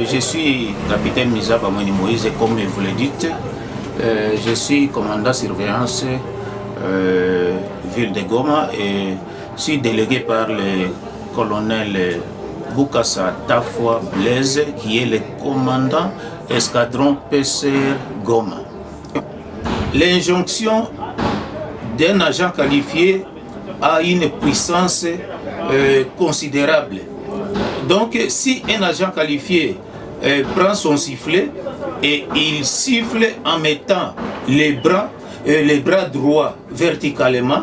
Je suis capitaine Misa Bamoni Moïse et comme vous le dites, je suis commandant surveillance ville de Goma et suis délégué par le colonel Boukassa Tafwa Blaise qui est le commandant escadron PCR Goma. L'injonction d'un agent qualifié a une puissance considérable. Donc si un agent qualifié prend son sifflet et il siffle en mettant les bras droits verticalement,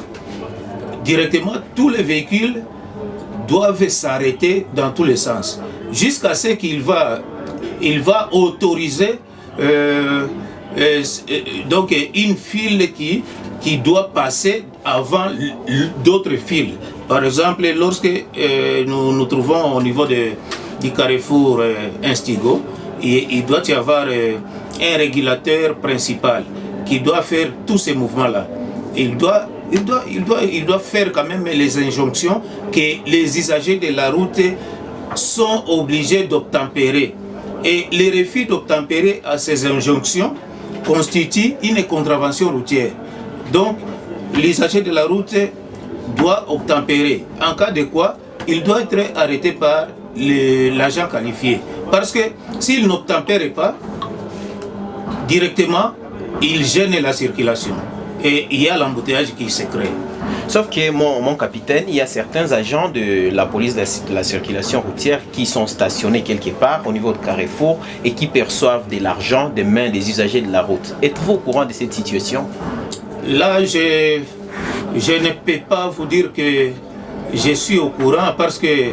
directement tous les véhicules doivent s'arrêter dans tous les sens, jusqu'à ce qu'il va autoriser donc une file qui doit passer avant d'autres files. Par exemple, lorsque nous nous trouvons au niveau du carrefour Instigo, il doit y avoir un régulateur principal qui doit faire tous ces mouvements-là. Il doit faire quand même les injonctions que les usagers de la route sont obligés d'obtempérer. Et les refus d'obtempérer à ces injonctions constituent une contravention routière. Donc, l'usager de la route doit obtempérer. En cas de quoi, il doit être arrêté par l'agent qualifié. Parce que s'il n'obtempère pas, directement, il gêne la circulation. Et il y a l'embouteillage qui se crée. Sauf que mon capitaine, il y a certains agents de la police de la circulation routière qui sont stationnés quelque part au niveau de Carrefour et qui perçoivent de l'argent des mains des usagers de la route. Êtes-vous au courant de cette situation? Là, je ne peux pas vous dire que je suis au courant parce que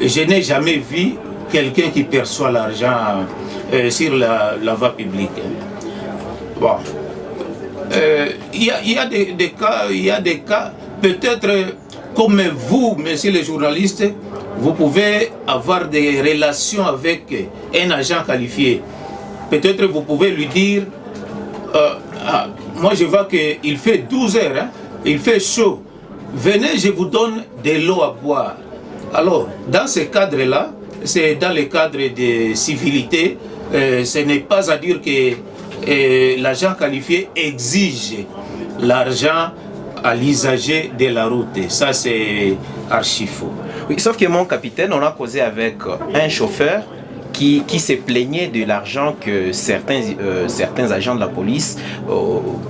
je n'ai jamais vu quelqu'un qui perçoit l'argent sur la voie publique. Bon. Il y a des cas, peut-être comme vous, messieurs les journalistes, vous pouvez avoir des relations avec un agent qualifié. Peut-être vous pouvez lui dire, moi je vois qu'il fait 12 heures, hein, il fait chaud, venez je vous donne de l'eau à boire. Alors, dans ce cadre-là, c'est dans le cadre de civilité, ce n'est pas à dire que l'agent qualifié exige l'argent à l'usager de la route. Ça, c'est archi faux. Oui, sauf que mon capitaine, on a causé avec un chauffeur qui se plaignait de l'argent que certains agents de la police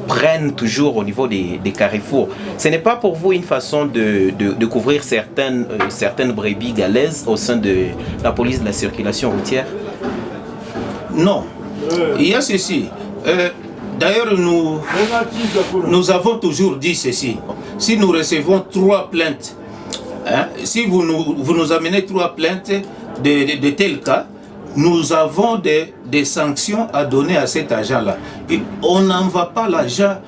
prennent toujours au niveau des carrefours. Ce n'est pas pour vous une façon de couvrir certaines brebis galaises au sein de la police de la circulation routière? Non. Il y a ceci. D'ailleurs, nous avons toujours dit ceci. Si nous recevons 3 plaintes, hein, si vous nous amenez 3 plaintes de tel cas, nous avons des sanctions à donner à cet agent-là. On n'envoie pas l'agent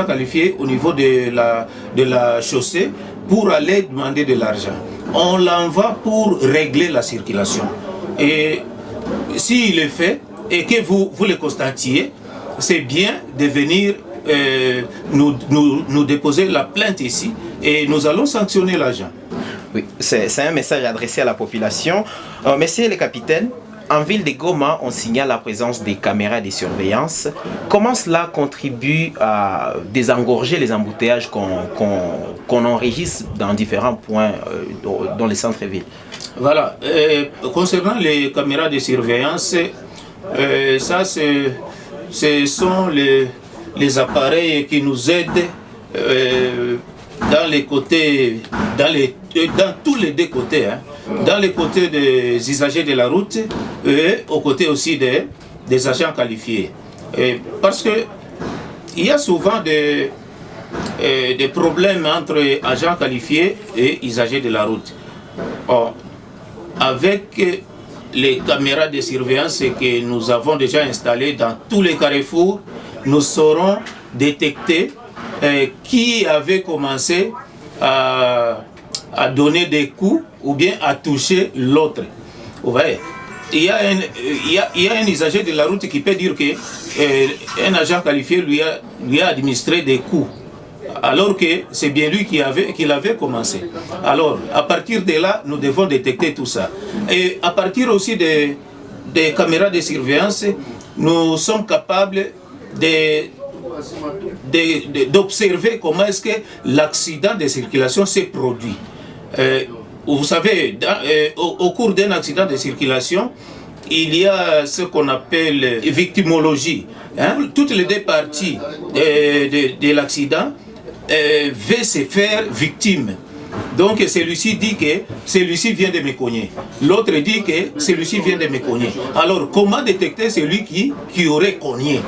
qualifié au niveau de la chaussée pour aller demander de l'argent. On l'envoie pour régler la circulation. Et s'il le fait, et que vous le constatiez, c'est bien de venir nous déposer la plainte ici et nous allons sanctionner l'agent. Oui, c'est un message adressé à la population. Messieurs les capitaines, en ville de Goma, on signale la présence des caméras de surveillance. Comment cela contribue à désengorger les embouteillages qu'on enregistre dans différents points dans les centres-villes? Voilà. Concernant les caméras de surveillance, ça, ce sont les appareils qui nous aident dans les côtés, dans tous les deux côtés, hein, dans les côtés des usagers de la route et aux côtés aussi des agents qualifiés. Parce que il y a souvent des problèmes entre agents qualifiés et usagers de la route. Or, avec les caméras de surveillance que nous avons déjà installées dans tous les carrefours, nous saurons détecter qui avait commencé à donner des coups ou bien à toucher l'autre. Vous voyez, il y a un usager de la route qui peut dire que un agent qualifié lui a administré des coups. alors que c'est bien lui qui l'avait commencé. Alors, à partir de là, nous devons détecter tout ça. Et à partir aussi des caméras de surveillance, nous sommes capables d'observer comment est-ce que l'accident de circulation s'est produit. Vous savez, au cours d'un accident de circulation, il y a ce qu'on appelle victimologie. Hein? Toutes les deux parties de l'accident veulent se faire victime. Donc celui-ci dit que celui-ci vient de me cogner. L'autre dit que celui-ci vient de me cogner. Alors comment détecter celui qui aurait cogné?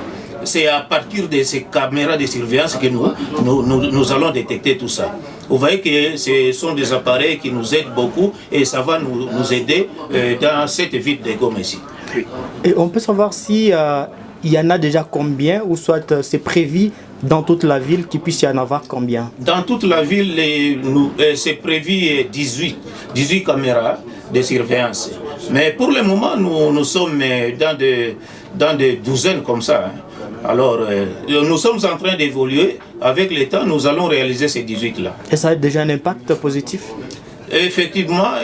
C'est à partir de ces caméras de surveillance que nous allons détecter tout ça. Vous voyez que ce sont des appareils qui nous aident beaucoup et ça va nous aider dans cette ville de Goma ici. Et on peut savoir si il y en a déjà combien, ou soit c'est prévu dans toute la ville qu'il puisse y en avoir combien? Dans toute la ville, c'est prévu 18 caméras de surveillance. Mais pour le moment, nous sommes dans des douzaines comme ça. Hein. Alors, nous sommes en train d'évoluer. Avec le temps, nous allons réaliser ces 18-là. Et ça a déjà un impact positif? Effectivement.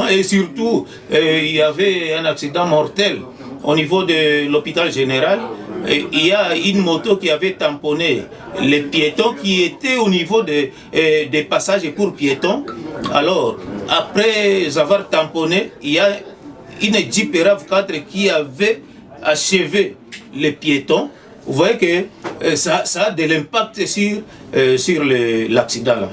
Et surtout, il y avait un accident mortel au niveau de l'hôpital général. Et il y a une moto qui avait tamponné les piétons qui étaient au niveau des passages pour piétons. Alors, après avoir tamponné, il y a une Jeep RAV4 qui avait achevé les piétons. Vous voyez que ça a de l'impact sur l'accident là.